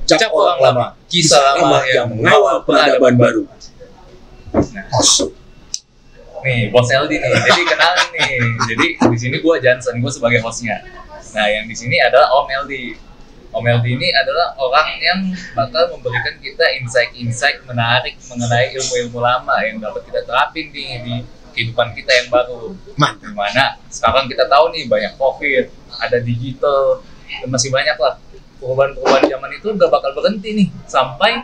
Cap Orang Lama, kisah lama yang mengawal peradaban baru. Nah, nih bos LD nih, jadi kenalin nih. Jadi di sini gue Johnson, gue sebagai hostnya. Nah yang di sini adalah Om LD. Om LD ini adalah orang yang bakal memberikan kita insight menarik mengenai ilmu-ilmu lama yang dapat kita terapin nih di kehidupan kita yang baru. Dimana sekarang kita tahu nih banyak COVID, ada digital, dan masih banyak lah. Perubahan-perubahan zaman itu nggak bakal berhenti nih sampai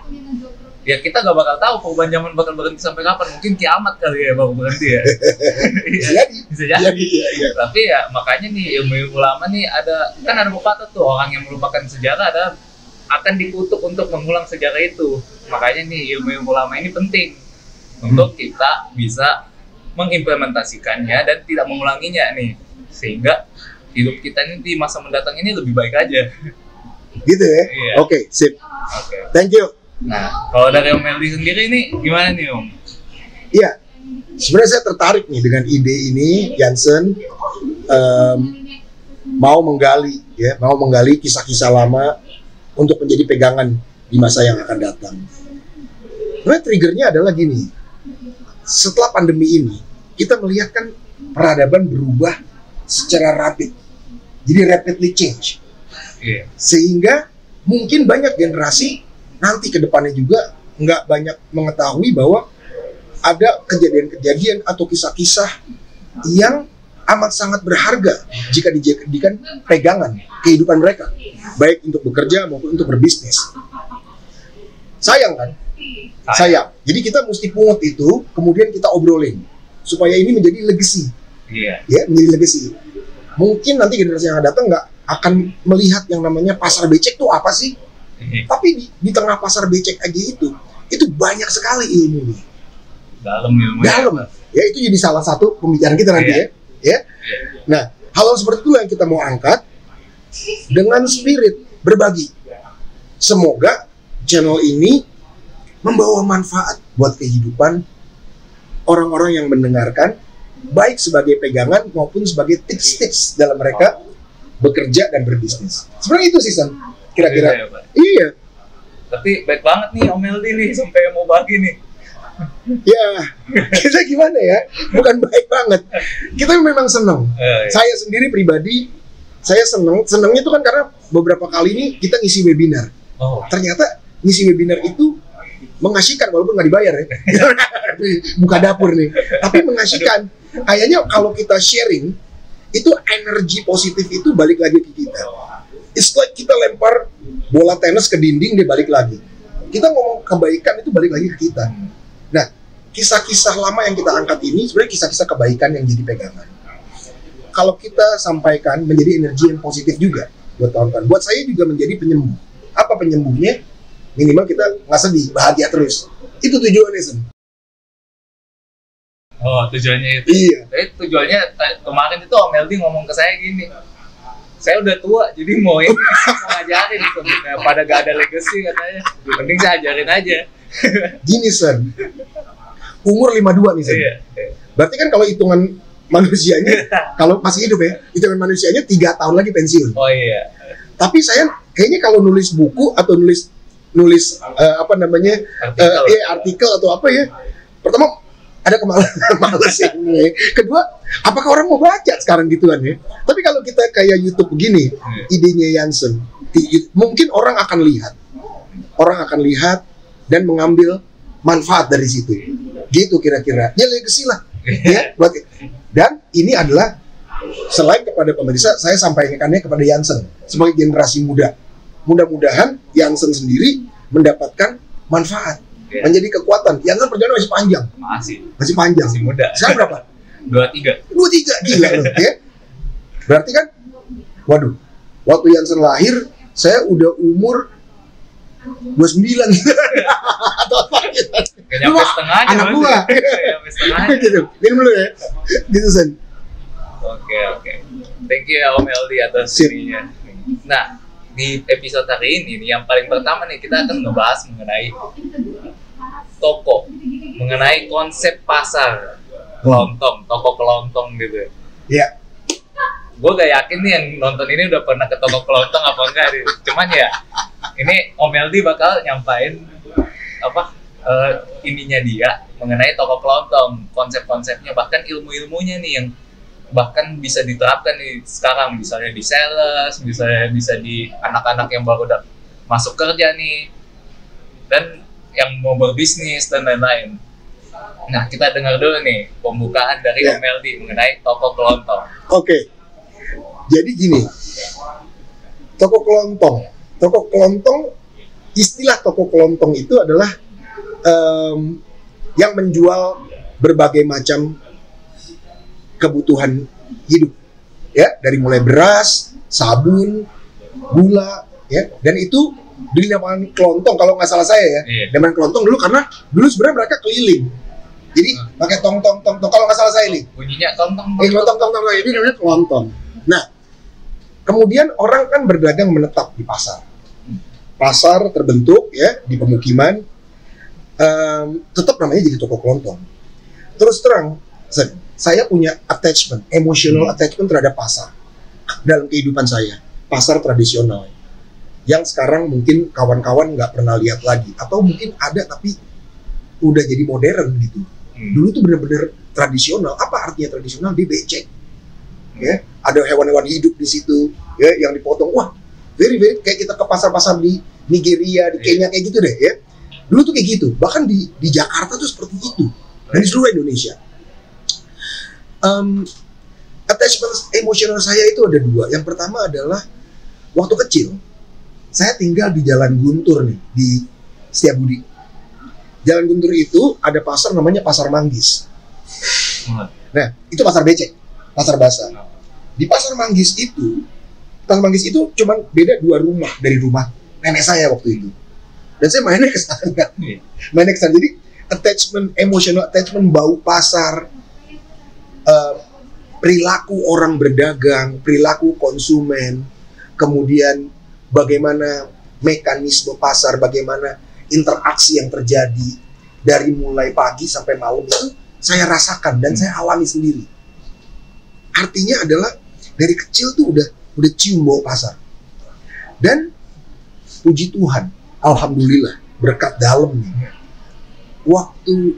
ya kita nggak bakal tahu perubahan zaman bakal berhenti sampai kapan, mungkin kiamat kali ya baru berhenti ya. Bisa jadi. Ya. Tapi ya makanya nih ilmu-ilmu lama nih ada pepatah tuh, orang yang melupakan sejarah akan dikutuk untuk mengulang sejarah itu. Makanya nih ilmu-ilmu lama ini penting untuk kita bisa mengimplementasikannya dan tidak mengulanginya nih, sehingga hidup kita ini di masa mendatang ini lebih baik aja. Gitu ya? Iya. Oke, sip. Thank you. Nah, kalau dari Om Eldi sendiri ini gimana nih Om? Iya, sebenarnya saya tertarik nih dengan ide ini, Jansen mau menggali kisah-kisah lama untuk menjadi pegangan di masa yang akan datang. Sebenarnya triggernya adalah gini, setelah pandemi ini kita melihat kan peradaban berubah secara rapid, jadi rapidly change. Sehingga mungkin banyak generasi nanti ke depannya juga nggak banyak mengetahui bahwa ada kejadian-kejadian atau kisah-kisah yang amat sangat berharga jika dijadikan pegangan kehidupan mereka, baik untuk bekerja maupun untuk berbisnis. Sayang kan? Sayang. Jadi kita mesti pungut itu, kemudian kita obrolin supaya ini menjadi legacy. Ya, menjadi legacy. Mungkin nanti generasi yang akan datang nggak akan melihat yang namanya pasar becek itu apa sih? Tapi di tengah pasar becek aja itu banyak sekali ilmu nih. Dalam. Ya itu jadi salah satu pembicaraan kita nanti ya. Nah, hal seperti itu yang kita mau angkat dengan spirit berbagi. Semoga channel ini membawa manfaat buat kehidupan orang-orang yang mendengarkan, baik sebagai pegangan maupun sebagai tips-tips dalam mereka bekerja dan berbisnis. Sebenarnya itu sih, San. Kira-kira. Iya. Tapi baik banget nih Om Eldi nih sampai mau bagi nih. Ya, kita gimana ya? Bukan baik banget. Kita memang senang. Saya sendiri pribadi, saya senangnya itu kan karena beberapa kali ini kita ngisi webinar. Ternyata ngisi webinar itu mengasihkan walaupun nggak dibayar ya. Buka dapur nih. Tapi mengasihkan. Kayaknya kalau kita sharing, itu energi positif itu balik lagi ke kita. It's like kita lempar bola tenis ke dinding, dia balik lagi. Kita ngomong kebaikan itu balik lagi ke kita. Nah, kisah-kisah lama yang kita angkat ini sebenarnya kisah-kisah kebaikan yang jadi pegangan. Kalau kita sampaikan menjadi energi yang positif juga buat kawan-kawan. Buat saya juga menjadi penyembuh. Apa penyembuhnya? Minimal kita nggak sedih, bahagia terus. Itu tujuannya, Sen. Tujuannya itu. Iya. Tapi tujuannya kemarin itu Om Eldi ngomong ke saya gini, saya udah tua jadi mau ngajarin sebenarnya, pada gak ada legacy katanya, penting saya ajarin aja. Gini Sen, umur 52 nih Sen. Iya. Berarti kan kalau hitungan manusianya, kalau masih hidup ya, hitungan manusianya 3 tahun lagi pensiun. Oh iya. Tapi saya kayaknya kalau nulis buku atau nulis artikel atau apa ya, pertama ada kemales ini. Kedua, apakah orang mau baca sekarang gituan ya? Tapi kalau kita kayak YouTube begini, idenya Jansen, mungkin orang akan lihat dan mengambil manfaat dari situ. Gitu kira-kira. Ya legacy lah. Ya, dan ini adalah selain kepada pemirsa, saya sampaikannya kepada Jansen sebagai generasi muda. Mudah-mudahan Jansen sendiri mendapatkan manfaat. Menjadi kekuatan. Jansen perjalanan masih panjang. Masih panjang. Masih muda. Sekarang berapa? 23. Gila loh ya. Berarti kan, waduh, waktu Jansen lahir saya udah umur 29 atau apa gitu. Gak nyampe setengahnya. Anak gua. Gitu. Minum dulu ya. Gitu Sen. Oke. Thank you ya Om Eldi atas ininya. Nah, di episode hari ini nih, yang paling pertama nih kita akan ngebahas mengenai toko, mengenai konsep pasar kelontong, toko kelontong gitu. Iya. gue gak yakin nih yang nonton ini udah pernah ke toko kelontong apa enggak nih. Cuman ya ini Om Eldi bakal nyampain apa ininya dia mengenai toko kelontong, konsep-konsepnya, bahkan ilmu-ilmunya nih yang bahkan bisa diterapkan nih sekarang, misalnya di sales, misalnya bisa di anak-anak yang baru udah masuk kerja nih, dan yang mau berbisnis dan lain-lain. Nah, kita dengar dulu nih pembukaan dari Om Eldi mengenai toko kelontong. Oke. Jadi gini, toko kelontong, istilah toko kelontong itu adalah yang menjual berbagai macam kebutuhan hidup, ya, dari mulai beras, sabun, gula, ya, dan itu dinamakan kelontong kalau nggak salah saya ya, dinamakan kelontong dulu karena dulu sebenarnya mereka keliling, jadi pakai tong kalau nggak salah saya ini, bunyinya tong ini namanya kelontong. Nah, kemudian orang kan berdagang menetap di pasar terbentuk ya di pemukiman, tetap namanya jadi toko kelontong. Terus terang, saya punya emotional attachment terhadap pasar dalam kehidupan saya, pasar tradisional yang sekarang mungkin kawan-kawan nggak pernah lihat lagi, atau mungkin ada tapi udah jadi modern gitu. Dulu tuh bener-bener tradisional. Apa artinya tradisional? Dia becek, ya, ada hewan-hewan hidup di situ, ya, yang dipotong. Wah, very kayak kita ke pasar-pasar di Nigeria, di Kenya kayak gitu deh, ya. Dulu tuh kayak gitu, bahkan di Jakarta tuh seperti itu, dan di seluruh Indonesia. Attachment emosional saya itu ada dua. Yang pertama adalah waktu kecil saya tinggal di Jalan Guntur nih, di Setiabudi. Jalan Guntur itu ada pasar namanya Pasar Manggis. Nah, itu pasar becek, pasar basah. Di Pasar Manggis itu cuma beda 2 rumah dari rumah nenek saya waktu itu. Dan saya mainnya ke sana. Jadi emotional attachment, bau pasar, perilaku orang berdagang, perilaku konsumen, kemudian bagaimana mekanisme pasar, bagaimana interaksi yang terjadi dari mulai pagi sampai malam itu saya rasakan dan saya alami sendiri. Artinya adalah dari kecil tuh udah cium bau pasar. Dan puji Tuhan, alhamdulillah, berkat dalam nih. Waktu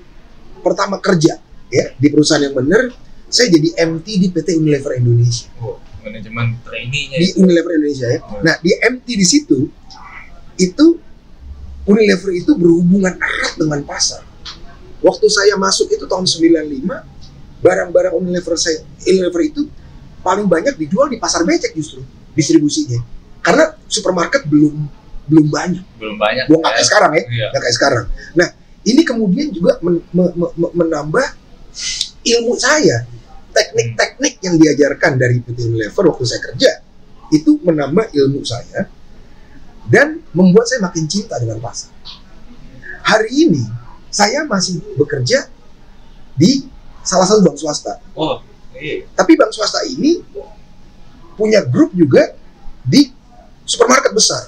pertama kerja ya di perusahaan yang benar, saya jadi MT di PT Unilever Indonesia. Manajemen trainee-nya di Unilever Indonesia ya. Nah, di MT di situ itu Unilever itu berhubungan erat dengan pasar. Waktu saya masuk itu tahun 95, barang-barang Unilever itu paling banyak dijual di pasar becek justru distribusinya. Karena supermarket belum banyak. Belum kayak sekarang ya. Nggak kayak sekarang. Nah, ini kemudian juga menambah ilmu saya. Teknik-teknik yang diajarkan dari PT Unilever waktu saya kerja itu menambah ilmu saya dan membuat saya makin cinta dengan pasar. Hari ini saya masih bekerja di salah satu bank swasta. Tapi bank swasta ini punya grup juga di supermarket besar.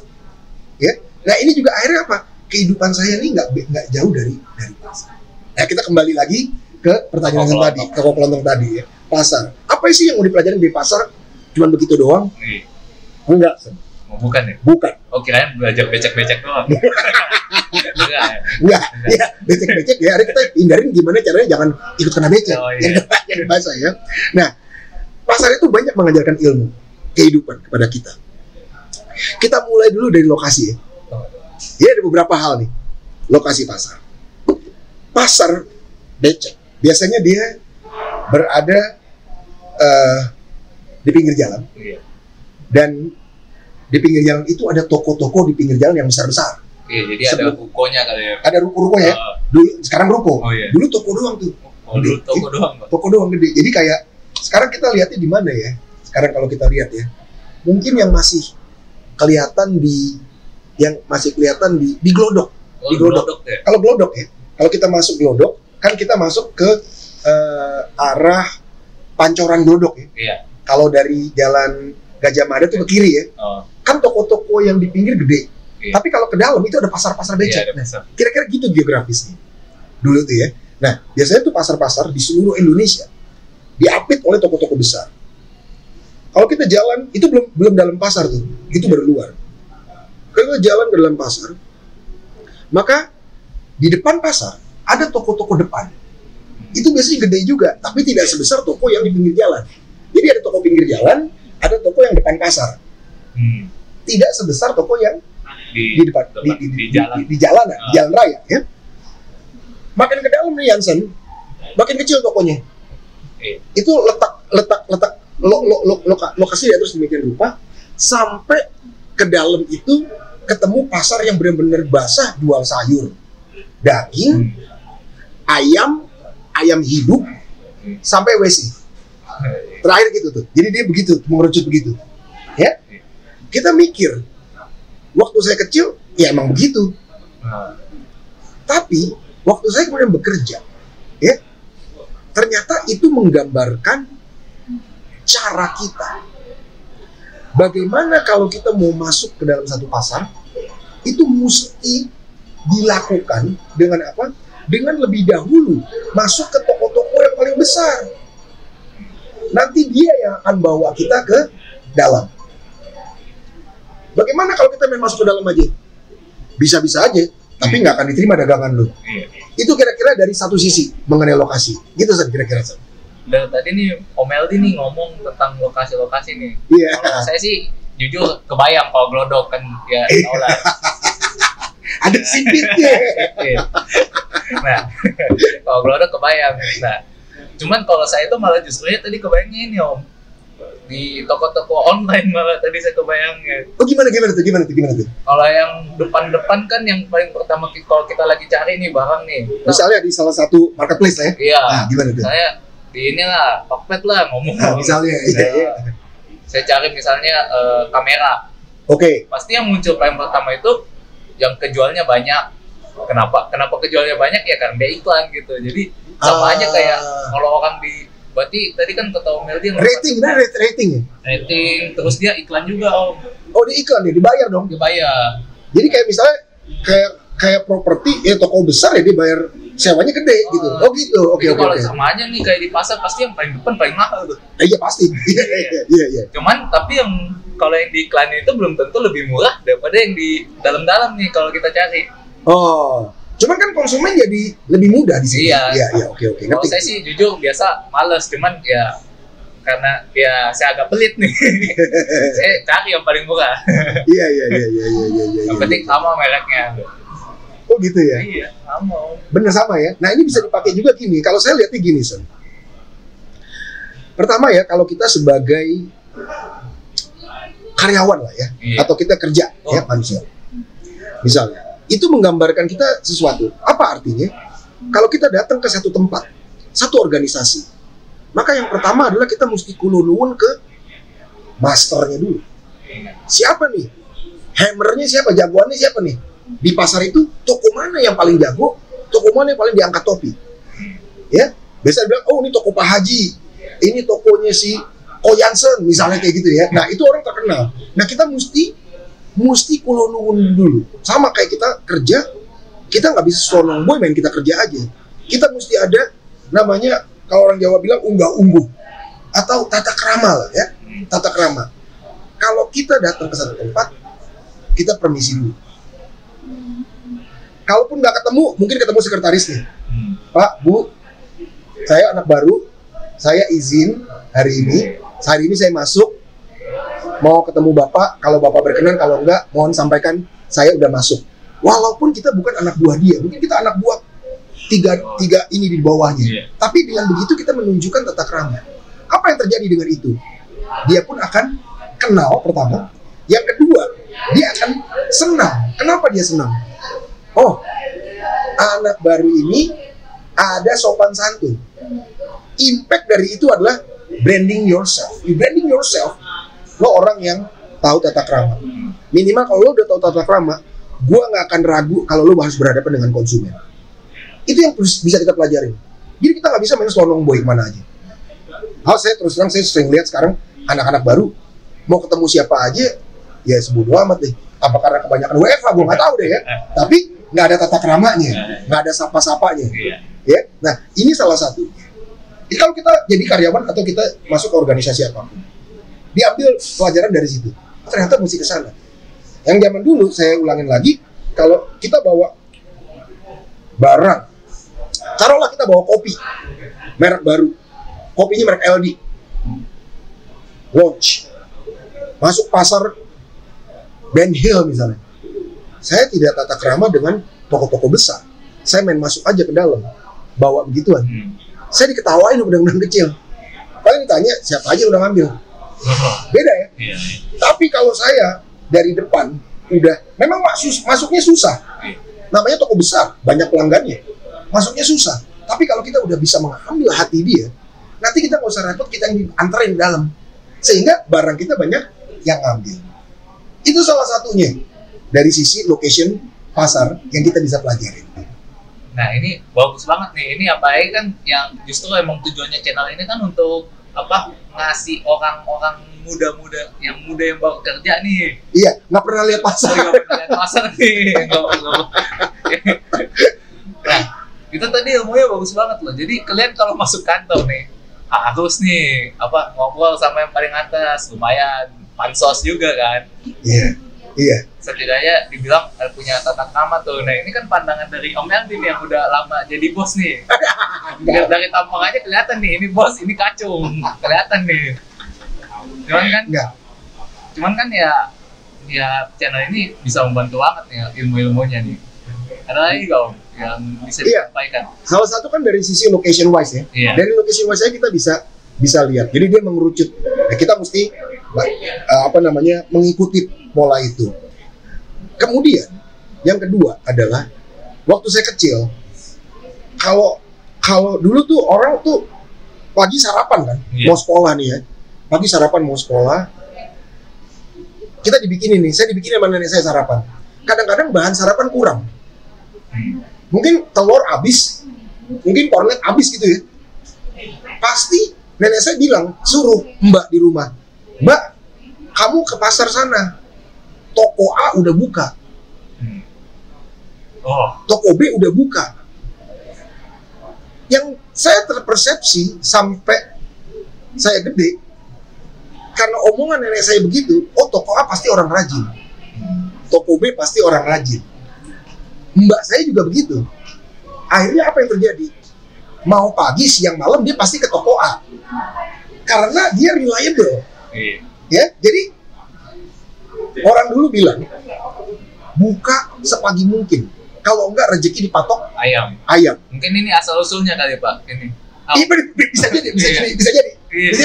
Ya. Nah, ini juga akhirnya apa? Kehidupan saya ini nggak jauh dari pasar. Nah, kita kembali lagi ke pertanyaan yang tadi, toko kelontong tadi ya, pasar. Apa sih yang mau dipelajarin di pasar? Cuman begitu doang? Enggak. Bukan ya? Bukan. Oh, kirain belajar becek-becek doang. Enggak. Ya, becek-becek ya. Hari kita hindarin gimana caranya jangan ikut kena becek. Yang bahasa ya. Nah, pasar itu banyak mengajarkan ilmu kehidupan kepada kita. Kita mulai dulu dari lokasi ya. Ya, ada beberapa hal nih. Lokasi pasar. Pasar becek. Biasanya dia berada di pinggir jalan. Dan di pinggir jalan itu ada toko-toko di pinggir jalan yang besar-besar. Jadi ada rukonya kali ya. Ada ruko-ruko ya. Dulu sekarang ruko. Dulu toko doang tuh. Dulu toko doang. Toko doang gede. Jadi kayak sekarang kita lihatnya di mana ya? Sekarang kalau kita lihat ya, mungkin yang masih kelihatan di Glodok. Di Glodok. Ya? Kalau Glodok ya. Kalau kita masuk Glodok, kan kita masuk ke arah Pancoran Glodok ya. Iya. Kalau dari Jalan Gajah Mada tuh ke kiri ya. Kan toko-toko yang di pinggir gede. Iya. Tapi kalau ke dalam itu ada pasar-pasar becek. Nah, kira-kira gitu geografisnya. Dulu tuh ya. Nah, biasanya tuh pasar-pasar di seluruh Indonesia diapit oleh toko-toko besar. Kalau kita jalan, itu belum dalam pasar tuh, itu baru luar. Kalau kita jalan ke dalam pasar, maka di depan pasar ada toko-toko depan. Itu biasanya gede juga, tapi tidak sebesar toko yang di pinggir jalan. Jadi ada toko pinggir jalan, ada toko yang depan pasar. Tidak sebesar toko yang di depan di jalan raya, ya. Makin ke dalam nih Jansen, makin kecil tokonya. Itu letak lokasi ya, terus demikian rupa sampai ke dalam itu ketemu pasar yang benar-benar basah, jual sayur, daging, ayam hidup, sampai WC. Terakhir gitu tuh. Jadi dia begitu, mengerucut begitu. Ya. Kita mikir, waktu saya kecil, ya emang begitu. Tapi waktu saya kemudian bekerja, ya, ternyata itu menggambarkan cara kita. Bagaimana kalau kita mau masuk ke dalam satu pasar, itu mesti dilakukan dengan apa? Dengan lebih dahulu masuk ke toko-toko yang paling besar. Nanti dia yang akan bawa kita ke dalam. Bagaimana kalau kita main masuk ke dalam aja? Bisa-bisa aja, tapi nggak akan diterima dagangan lu. Itu kira-kira dari satu sisi mengenai lokasi. Gitu San, kira-kira San. Dari tadi nih Om Eldi nih ngomong tentang lokasi-lokasi nih. Iya. Kalau saya sih jujur kebayang kalau Glodok kan ya tau lah. Ada sipitnya. Nah, kalau Glodok kebayang. Nah, cuman kalau saya itu malah justru tadi kebayangnya ini Om, di toko-toko online malah tadi saya kebayangnya. Oh gimana tuh? Kalau yang depan-depan kan yang paling pertama kalau kita lagi cari nih barang nih. Misalnya di salah satu marketplace lah ya. Iya. Nah, gimana tuh? Saya di inilah Tokped lah ngomong. Nah, misalnya iya. Saya cari misalnya kamera. Oke. Pasti yang muncul paling pertama itu yang kejualnya banyak. Kenapa kejualnya banyak ya karena dia iklan gitu. Jadi sama aja kayak kalau orang berarti tadi kan kata Om Eldi rating ya? Rating, terus dia iklan juga Om. Oh dia iklan ya, dibayar dong? Dibayar. Jadi kayak misalnya kayak properti ya, toko besar ya dia bayar sewanya gede gitu. Oh gitu. Oke. Kalau sama aja nih kayak di pasar pasti yang paling depan paling mahal tuh. Iya pasti. Iya. Cuman tapi yang kalau yang di iklan itu belum tentu lebih murah daripada yang di dalam-dalam nih kalau kita cari. Oh. Cuman kan konsumen jadi lebih mudah di sini. Iya, oke. Kalau saya sih jujur biasa males, cuman ya karena ya saya agak pelit nih. Saya cari yang paling murah. Iya. Yang penting sama mereknya. Oh gitu ya? Iya, sama. Bener sama ya? Nah ini bisa dipakai juga gini, kalau saya lihatnya gini Son. Pertama ya, kalau kita sebagai karyawan lah ya, atau kita kerja ya manusia. Misalnya, itu menggambarkan kita sesuatu. Apa artinya? Kalau kita datang ke satu tempat, satu organisasi, maka yang pertama adalah kita mesti kulunun ke masternya dulu. Siapa nih? Hammernya siapa? Jagoannya siapa nih? Di pasar itu, toko mana yang paling jago? Toko mana yang paling diangkat topi? Ya, biasa bilang, oh ini toko Pak Haji, ini tokonya si Ko Jansen, misalnya kayak gitu ya. Nah itu orang terkenal. Nah kita mesti kulunun dulu. Sama kayak kita kerja, kita nggak bisa sonong boy main kita kerja aja. Kita mesti ada namanya, kalau orang Jawa bilang unggah-ungguh atau tata krama lah ya. Tata krama. Kalau kita datang ke satu tempat, kita permisi dulu. Kalaupun nggak ketemu, mungkin ketemu sekretarisnya. Pak, Bu, saya anak baru, saya izin hari ini saya masuk, mau ketemu Bapak, kalau Bapak berkenan, kalau enggak, mohon sampaikan saya udah masuk. Walaupun kita bukan anak buah dia, mungkin kita anak buah tiga ini di bawahnya. Tapi dengan begitu kita menunjukkan tata krama. Apa yang terjadi dengan itu? Dia pun akan kenal pertama. Yang kedua, dia akan senang. Kenapa dia senang? Oh, anak baru ini ada sopan santun. Impact dari itu adalah branding yourself. You branding yourself, lo orang yang tahu tata krama. Minimal kalau lo udah tahu tata krama, gue nggak akan ragu kalau lo harus berhadapan dengan konsumen. Itu yang bisa kita pelajarin. Jadi kita nggak bisa main slonong boy kemana aja. Saya terus terang saya sering lihat sekarang anak-anak baru mau ketemu siapa aja, ya sebodoh amat deh. Apa karena kebanyakan WFH, gue nggak tahu deh ya. Tapi nggak ada tata kramanya, nggak ada sapa-sapanya. Ya, nah ini salah satu. Jadi kalau kita jadi karyawan atau kita masuk ke organisasi apapun, Diambil pelajaran dari situ. Ternyata mesti ke sana. Yang zaman dulu saya ulangin lagi, kalau kita bawa barang, taruhlah kita bawa kopi merek baru, kopinya merek LD, launch, masuk pasar Ben Hill misalnya. Saya tidak tata krama dengan toko-toko besar. Saya main masuk aja ke dalam, bawa begituan. Saya diketawain udang-udang kecil. Paling ditanya siapa aja udah ngambil. Beda ya. Tapi kalau saya dari depan udah, memang masuknya susah. Namanya toko besar, banyak pelanggannya. Masuknya susah. Tapi kalau kita udah bisa mengambil hati dia, nanti kita nggak usah repot, kita yang diantarin ke dalam. Sehingga barang kita banyak yang ambil. Itu salah satunya dari sisi location pasar yang kita bisa pelajari. Nah ini bagus banget nih. Ini apalagi kan yang justru emang tujuannya channel ini kan untuk apa, ngasih orang-orang muda-muda yang baru kerja nih. Iya, nggak pernah lihat pasar. Nggak pernah lihat pasar nih. Nah itu tadi ilmunya bagus banget loh. Jadi kalian kalau masuk kantor nih harus nih apa, ngobrol sama yang paling atas, lumayan pansos juga kan. Iya. Iya. Setidaknya dibilang punya tata krama tuh. Nah ini kan pandangan dari Om Eldin yang udah lama jadi bos nih. Dari tampang aja kelihatan nih, ini bos, ini kacung, kelihatan nih. Cuman kan ya channel ini bisa membantu banget nih ilmu-ilmunya nih. Ada lagi nggak Om yang bisa disampaikan? Salah satu kan dari sisi location wise ya. Iya. Dari location wise kita bisa lihat. Jadi dia mengerucut. Nah, kita mesti mengikuti pola itu. Kemudian yang kedua adalah waktu saya kecil, kalau dulu tuh orang tuh pagi sarapan kan, mau sekolah nih ya, pagi sarapan mau sekolah, kita dibikinin nih, saya dibikinin sama nenek saya sarapan. Kadang-kadang bahan sarapan kurang, mungkin telur habis, mungkin kornet habis gitu ya. Pasti nenek saya bilang, suruh mbak di rumah, mbak, kamu ke pasar sana, toko A udah buka, toko B udah buka. Yang saya terpersepsi sampai saya gede, karena omongan nenek saya begitu, oh toko A pasti orang rajin, toko B pasti orang rajin. Mbak saya juga begitu. Akhirnya apa yang terjadi? Mau pagi, siang, malam dia pasti ke toko A, karena dia reliable. Ya, jadi orang dulu bilang buka sepagi mungkin, kalau enggak rezeki dipatok ayam. Mungkin ini asal usulnya kali Pak ini. Iya, bisa jadi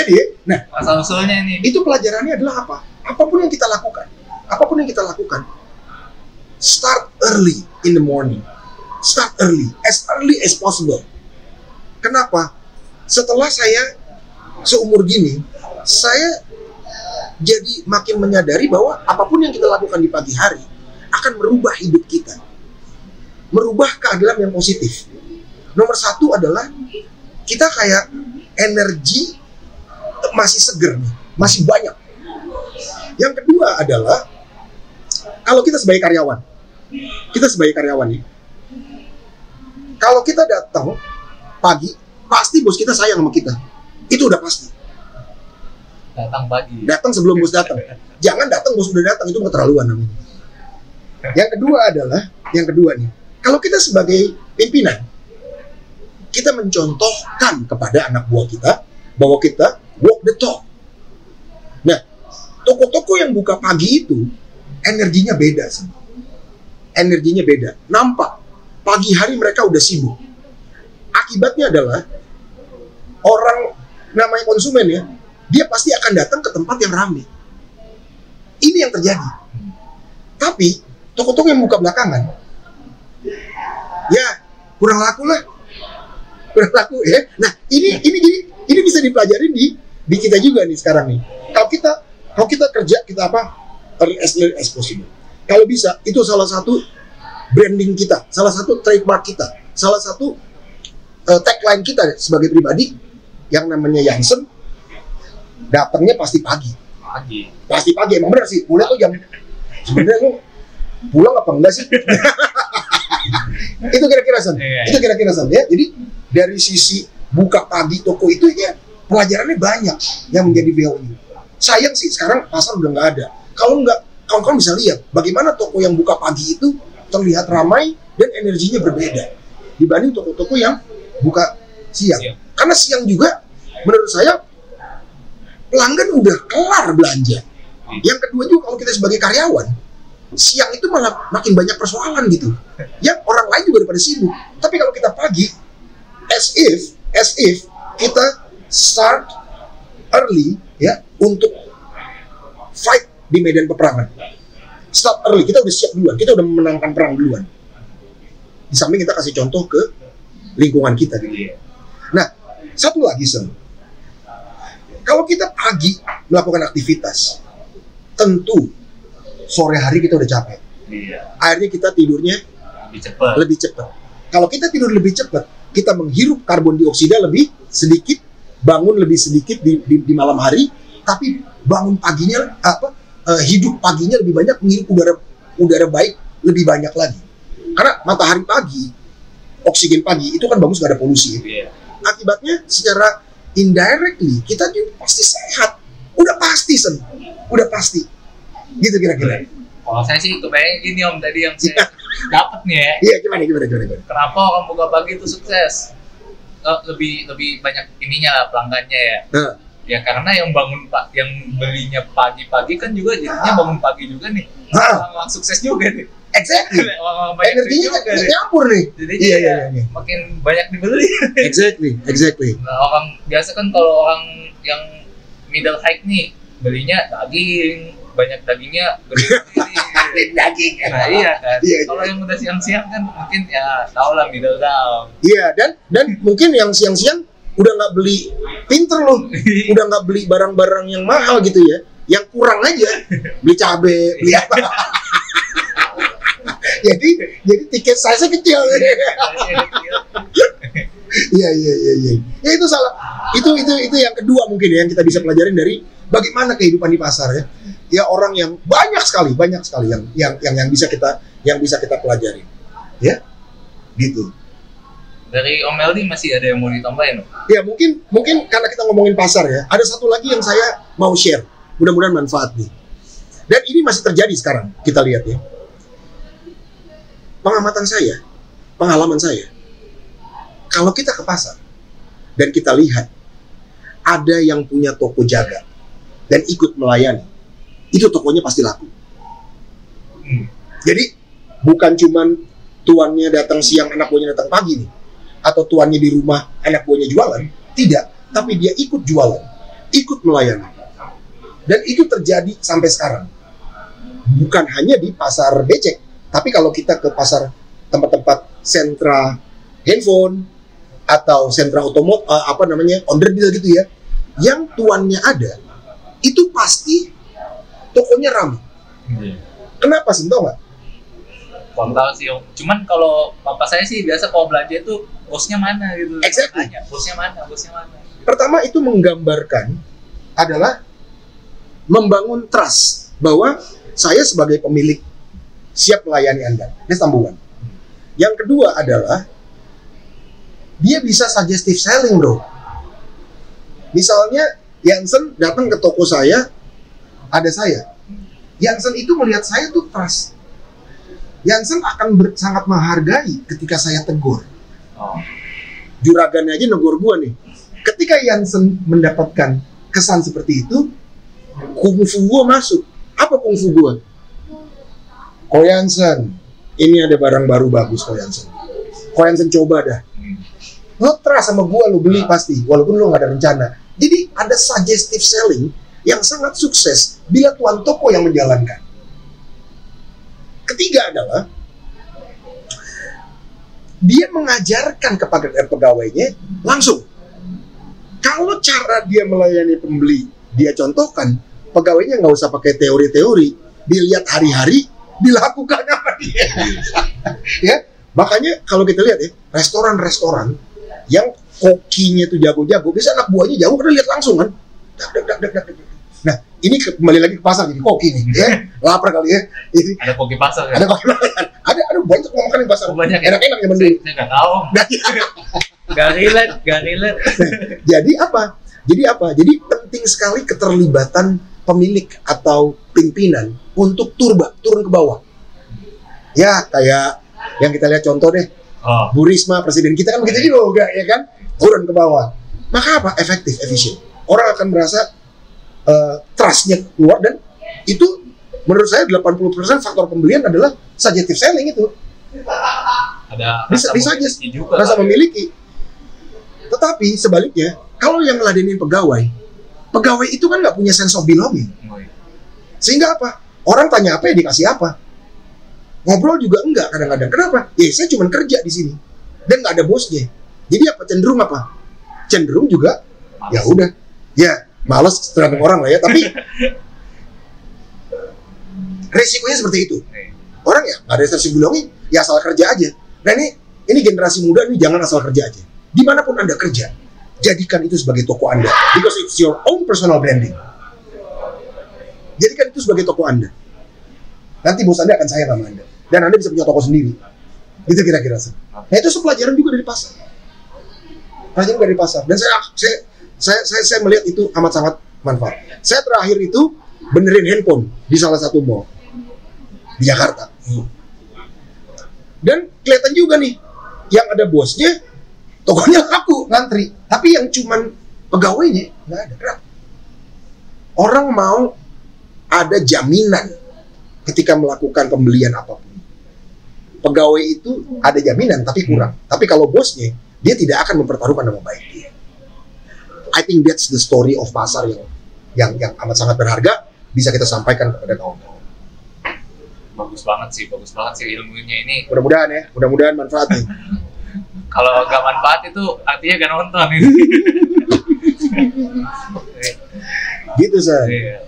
ya. Nah, asal usulnya ini. Itu pelajarannya adalah apa? Apapun yang kita lakukan, start early in the morning, start early as possible. Kenapa? Setelah saya seumur gini, saya jadi makin menyadari bahwa apapun yang kita lakukan di pagi hari akan merubah hidup kita, merubah keadaan yang positif. Nomor satu adalah kita kayak energi masih seger nih, masih banyak. Yang kedua adalah kalau kita sebagai karyawan nih, kalau kita datang pagi, pasti bos kita sayang sama kita, itu udah pasti. Datang sebelum bos datang. Jangan datang bos udah datang, itu keterlaluan namanya. Yang kedua nih, kalau kita sebagai pimpinan, kita mencontohkan kepada anak buah kita bahwa kita walk the talk. Nah, toko-toko yang buka pagi itu energinya beda sih. Energinya beda. Nampak pagi hari mereka udah sibuk. Akibatnya adalah orang namanya konsumen ya, dia pasti akan datang ke tempat yang ramai. Ini yang terjadi. Tapi toko-toko yang buka belakangan, ya kurang laku ya. Nah ini bisa dipelajarin di kita juga nih sekarang nih. Kalau kita kerja, kita apa? Early as possible. Kalau bisa, itu salah satu branding kita, salah satu trademark kita, salah satu tagline kita sebagai pribadi yang namanya Jansen. Datangnya pasti pagi, emang bener sih. Mulai tuh jam, sebenarnya lu pulang apa enggak sih? Itu kira-kira San ya. Jadi dari sisi buka pagi toko itu ya pelajarannya banyak yang menjadi value. Sayang sih sekarang pasar udah nggak ada. Kalau nggak, kawan-kawan bisa lihat bagaimana toko yang buka pagi itu terlihat ramai dan energinya berbeda dibanding toko-toko yang buka siang. Karena siang juga menurut saya pelanggan udah kelar belanja. Yang kedua juga kalau kita sebagai karyawan, siang itu malah makin banyak persoalan gitu. Yang orang lain juga daripada sibuk. Tapi kalau kita pagi, as if kita start early ya untuk fight di medan peperangan. Start early, kita udah siap duluan, kita udah memenangkan perang duluan. Di samping kita kasih contoh ke lingkungan kita gitu. Nah, satu lagi Sen. Kalau kita pagi melakukan aktivitas, tentu sore hari kita udah capek. Akhirnya kita tidurnya lebih cepat. Kalau kita tidur lebih cepat, kita menghirup karbon dioksida lebih sedikit, bangun lebih sedikit di malam hari, tapi bangun paginya hidup paginya lebih banyak, menghirup udara baik lebih banyak lagi. Karena matahari pagi, oksigen pagi itu kan bagus, gak ada polusi. Akibatnya secara indirectly kita juga pasti sehat. Udah pasti Sen, udah pasti. Gitu kira-kira. Kalau saya sih kebayang gini Om, tadi yang saya dapat nih ya. Iya, gimana? Kenapa orang buka pagi itu sukses? Lebih banyak ininya lah pelanggannya ya. Ya karena yang belinya pagi-pagi kan juga jadinya bangun pagi juga nih. Orang sukses juga nih. Exactly. Energinya nyampur nih. Jadi iya. Makin banyak dibeli. Exactly. Nah, orang biasa kan kalau orang yang middle height nih belinya daging, banyak dagingnya daging. Nah iya kan. Kalau yang udah siang-siang kan mungkin ya tau lah middle down. Iya, dan mungkin yang siang-siang udah nggak beli pinter loh, udah nggak beli barang-barang yang mahal gitu ya, yang kurang aja, beli cabe, beli apa. jadi tiket size kecil. Iya. Ya itu salah. Itu yang kedua mungkin ya, yang kita bisa pelajarin dari bagaimana kehidupan di pasar ya. Ya orang yang banyak sekali yang bisa kita pelajari. Ya. Gitu. Dari Om Eldi masih ada yang mau ditambahin? Ya mungkin karena kita ngomongin pasar ya, ada satu lagi yang saya mau share. Mudah-mudahan manfaat nih. Dan ini masih terjadi sekarang, kita lihat ya. Pengalaman saya, kalau kita ke pasar dan kita lihat ada yang punya toko jaga dan ikut melayani, itu tokonya pasti laku. Jadi bukan cuman tuannya datang siang, anak buahnya datang pagi nih, atau tuannya di rumah, anak buahnya jualan, tidak, tapi dia ikut jualan, ikut melayani. Dan itu terjadi sampai sekarang. Bukan hanya di pasar becek, tapi kalau kita ke pasar tempat-tempat sentra handphone atau sentra otomotif, onderdil gitu ya, yang tuannya ada, itu pasti tokonya ramai. Kenapa sih, tau nggak? Kurang tahu sih Om. Cuman kalau papa saya sih biasa kalau belanja itu bosnya mana gitu. Exactly. Bosnya mana. Pertama itu menggambarkan adalah membangun trust bahwa saya sebagai pemilik siap melayani Anda. That's number one. Yang kedua adalah dia bisa suggestive selling, bro. Misalnya Jansen datang ke toko saya, ada saya. Jansen itu melihat saya tuh trust. Jansen akan sangat menghargai ketika saya tegur. Juragannya aja negur gua nih. Ketika Jansen mendapatkan kesan seperti itu, kungfu gua masuk. Apa kungfu gua? Ko Jansen, ini ada barang baru bagus Ko Jansen. Ko Jansen coba dah. Lo trust sama gua, lo beli pasti, walaupun lo nggak ada rencana. Jadi ada suggestive selling yang sangat sukses bila tuan toko yang menjalankan. Ketiga adalah dia mengajarkan kepada pegawainya langsung. Kalau cara dia melayani pembeli dia contohkan, pegawainya nggak usah pakai teori-teori, dilihat hari-hari, dilakukan sama dia. Ya, makanya kalau kita lihat ya, restoran-restoran yang kokinya itu jago-jago, bisa anak buahnya jago karena lihat langsung kan. Nah, ini kembali lagi ke pasar jadi koki nih, ya. Lapar kali ya. Ada koki pasar ya? Ada koki pasar. Ada banyak mau makan di pasar. Banyak ya? Enak-enak zaman dulu. Saya nggak tahu. Gak relate. Jadi apa? Jadi apa? Jadi penting sekali keterlibatan pemilik atau pimpinan untuk turun ke bawah. Ya kayak yang kita lihat contoh deh, Bu Risma presiden kita kan begitu juga ya kan, turun ke bawah. Maka apa? Efektif, efisien. Orang akan merasa trust-nya keluar, dan itu menurut saya 80% faktor pembelian adalah suggestive selling itu. Ada Bisa juga, rasa memiliki. Tetapi sebaliknya, kalau yang ngeladenin pegawai itu kan nggak punya sense of belonging. Sehingga apa? Orang tanya apa ya dikasih apa. Ngobrol juga enggak kadang-kadang. Kenapa? Ya saya cuma kerja di sini dan nggak ada bosnya. Jadi apa? Cenderung apa? Cenderung juga ya udah. Ya malas terhadap orang lah ya. Tapi resikonya seperti itu. Orang ya nggak ada sense of belonging, ya asal kerja aja. Nah ini generasi muda ini jangan asal kerja aja. Dimanapun Anda kerja, jadikan itu sebagai toko Anda, because it's your own personal branding. Jadikan itu sebagai toko Anda. Nanti bos Anda akan sayang sama Anda, dan Anda bisa punya toko sendiri. Gitu kira-kira. Nah itu pelajaran juga dari pasar. Pelajaran dari pasar. Dan saya melihat itu amat sangat manfaat. Saya terakhir itu benerin handphone di salah satu mall di Jakarta. Dan kelihatan juga nih, yang ada bosnya, tokonya laku, ngantri. Tapi yang cuman pegawainya, nggak ada. Kenapa? Orang mau ada jaminan ketika melakukan pembelian apapun. Pegawai itu ada jaminan, tapi kurang. Tapi kalau bosnya, dia tidak akan mempertaruhkan nama baik dia. I think that's the story of pasar yang amat sangat berharga, bisa kita sampaikan kepada kawan-kawan. Bagus banget sih ilmunya ini. Mudah-mudahan manfaat nih. Kalau gak manfaat itu artinya gak nonton ini. Gitu San. Iya.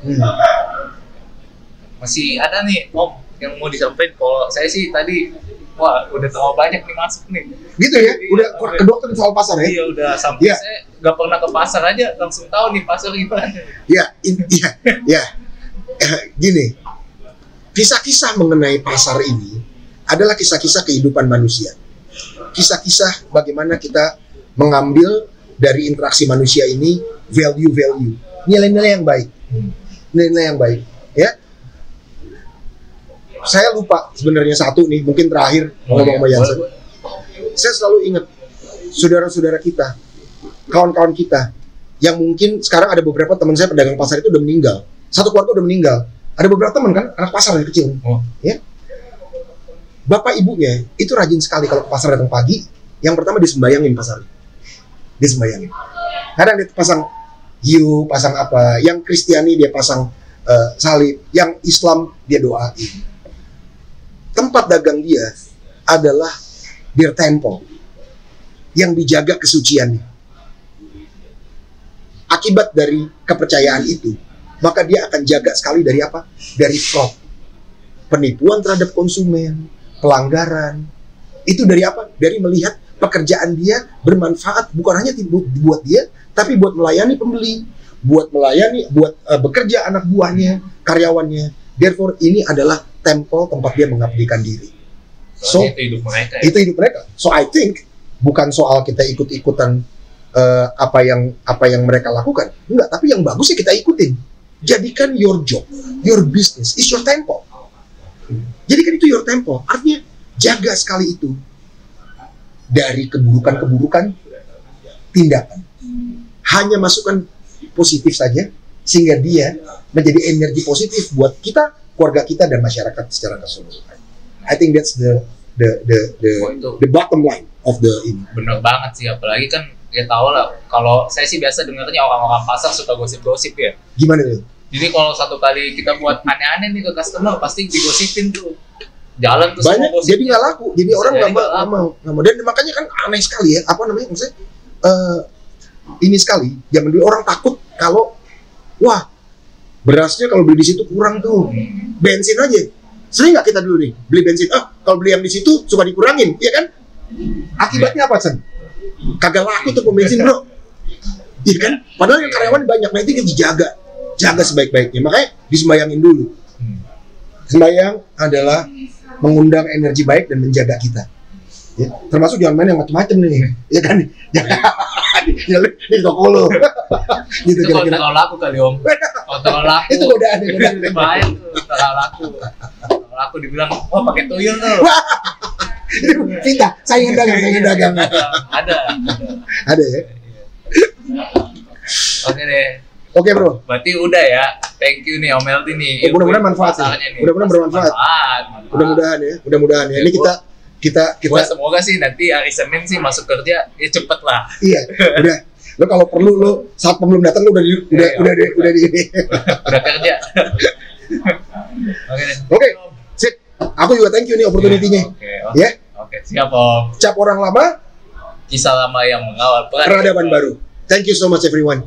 Masih ada nih Om yang mau disampaikan. Kalau saya sih tadi udah terlalu banyak nih masuk nih. Gitu ya? Udah ke dokter soal pasar ya? Iya udah sampai saya gak pernah ke pasar aja langsung tahu nih pasar gimana. Ya. Gini. Kisah-kisah mengenai pasar ini adalah kisah-kisah kehidupan manusia. Kisah-kisah bagaimana kita mengambil dari interaksi manusia ini value-value, nilai-nilai yang baik. Nilai-nilai yang baik, ya. Saya lupa sebenarnya satu nih, mungkin terakhir ngomong sama Jansen. Saya selalu ingat saudara-saudara kita, kawan-kawan kita, yang mungkin sekarang ada beberapa teman saya pedagang pasar itu udah meninggal. Satu keluarga udah meninggal. Ada beberapa teman kan, anak pasar yang kecil, ya. Bapak ibunya itu rajin sekali kalau ke pasar datang pagi. Yang pertama disembayangin pasarnya, disembayangin. Kadang dia pasang hiu, pasang apa. Yang Kristiani dia pasang salib. Yang Islam dia doain. Tempat dagang dia adalah their temple yang dijaga kesuciannya. Akibat dari kepercayaan itu, maka dia akan jaga sekali dari apa? Dari fraud, penipuan terhadap konsumen, pelanggaran. Itu dari apa? Dari melihat pekerjaan dia bermanfaat bukan hanya buat dia, tapi buat melayani pembeli, buat bekerja anak buahnya, karyawannya. Therefore ini adalah temple tempat dia mengabdikan diri. So itu hidup mereka. Ya? Itu hidup mereka. So I think bukan soal kita ikut-ikutan apa yang mereka lakukan, enggak. Tapi yang bagus ya kita ikutin. Jadikan your job, your business is your temple. Jadikan itu your temple. Artinya jaga sekali itu dari keburukan-keburukan tindakan. Hanya masukkan positif saja sehingga dia menjadi energi positif buat kita, keluarga kita, dan masyarakat secara keseluruhan. I think that's the bottom line of the ini. Bener banget sih, apalagi kan ya tau lah, kalau saya sih biasa dengarnya orang-orang pasar suka gosip-gosip ya. Gimana tuh? Jadi kalau satu kali kita buat aneh-aneh nih ke customer, pasti digosipin tuh. Jalan tuh banyak, jadi nggak laku. Jadi orang nggak mau. Dan makanya kan aneh sekali ya, apa namanya, maksudnya ini sekali, zaman dulu orang takut kalau, wah, berasnya kalau beli di situ kurang tuh, bensin aja. Sering nggak kita dulu nih, beli bensin, kalau beli yang di situ suka dikurangin, ya kan? Akibatnya apa, Sen? Kagak laku tuh pom bensin, bro. Iya kan? Padahal yang karyawan banyak, nah itu kita jaga sebaik-baiknya. Makanya disembayangin dulu. Sembayang adalah mengundang energi baik dan menjaga kita. Ya, termasuk jangan main yang macam-macam nih, ya kan? Ya lu di toko lu. Gitu Itu kalau kira-kira. terlalu laku kali om. Kalau terlalu laku. Itu godaan. Itu bahaya tuh terlalu laku. Terlalu laku dibilang, oh pakai tuyul tuh. Itu Vita, saingan dagang. Ada. Ada ya? Oke deh. Oke bro, Berarti udah ya. Thank you nih Om Eldi nih. Oh, mudah-mudahan manfaat ya. Masalahnya nih. Mudah-mudahan bermanfaat. Manfaat. mudah-mudahan ya. Ini kita Gua semoga sih nanti hari Senin sih masuk kerja ya cepet lah. iya, udah. Lo kalau perlu lo saat belum datang lo udah di ini. Udah kerja. Oke deh. Oke, sip. Aku juga thank you nih opportunity-nya. Oke. Ya, Oke, siap Om. cap orang lama, Kisah lama yang mengawal peradaban baru. Thank you so much everyone.